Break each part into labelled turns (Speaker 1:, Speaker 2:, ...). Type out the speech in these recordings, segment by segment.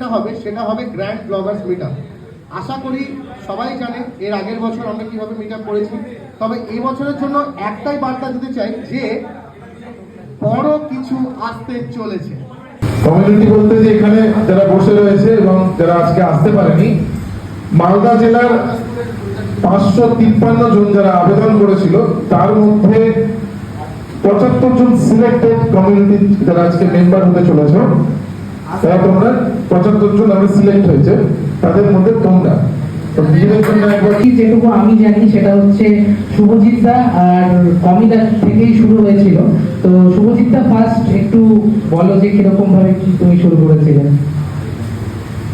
Speaker 1: যেটা হবে সেটা হবে গ্র্যান্ড ব্লগার্স মিটআপ। আশা করি সবাই জানে এর আগের বছর আমরা কিভাবে মিটআপ করেছি, তবে এই বছরের জন্য একটাই বার্তা দিতে চাই যে বড় কিছু আসতে চলেছে।
Speaker 2: কমিউনিটি বলতে যে এখানে যারা বসে রয়েছে এবং যারা আজকে আসতে পারেনি, মালদা জেলার 553 জন যারা আবেদন করেছিল তার মধ্যে 75 জন সিলেক্টেড কমিউনিটি যারা আজকে মেম্বার হতে চলেছে, তারা তোমরা 75 জন আমি সিলেক্ট হয়েছে, তাদের মধ্যে তোমরা
Speaker 3: যেটুকু আমি জানি সেটা হচ্ছে শুভজিৎদা আর কমিদা থেকেই শুরু হয়েছিল। তো শুভজিৎদা ফার্স্ট একটু বলো যে কিরকম ভাবে তুমি শুরু করেছিলে।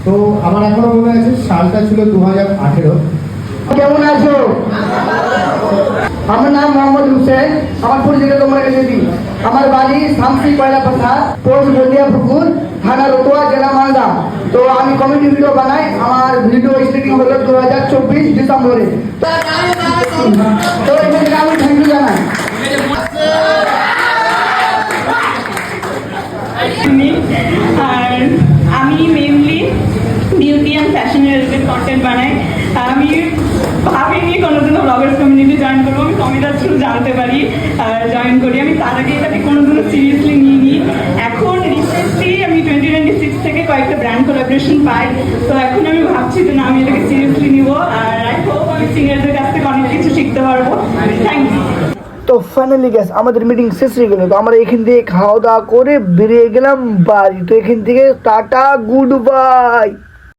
Speaker 1: তো আমার এখনো মনে আছে সালটা ছিল 2018।
Speaker 3: কেমন আছো? আমার নাম মোহাম্মদ হুসেন, আমার পরিচয় তোমার কাছে দিই। আমার বাড়ি শামসি কয়লা পাথা, পোস্ট বলিয়া পুকুর, থানা রতুয়া, জেলা মালদা। তো আমি কমেডি ভিডিও বানাই, আমার ভিডিও স্টার্টিং হলো 2024 ডিসেম্বরে। তো এখানে আমি থ্যাংক ইউ জানাই।
Speaker 4: আর আমি mainly beauty and fashion related content বানাই। আর আমি ভাবিনি কোনোদিনও ব্লগার্স কমিউনিটি জয়েন করবো। আমি কমিদার থ্রু জানতে পারি আর জয়েন করি। আমি তার আগে এটাকে কোনোদিনও সিরিয়াসলি নিইনি। এখন রিসেন্টলি আমি 2026 থেকে কয়েকটা ব্র্যান্ড কোলাবোরেশন পাই। তো এখন আমি ভাবছি যে না, আমি এটাকে সিরিয়াসলি নিব। আর আই হোপ আমি সিনিয়রদের কাছ থেকে অনেক কিছু শিখতে পারবো। Thank you.
Speaker 3: তো ফাইনালি গ্যাস আমাদের মিটিং শেষ হয়ে গেল। তো আমরা এখান থেকে খাওয়া দাওয়া করে বেরিয়ে গেলাম বাড়ি। তো এখান থেকে টাটা, গুড বাই।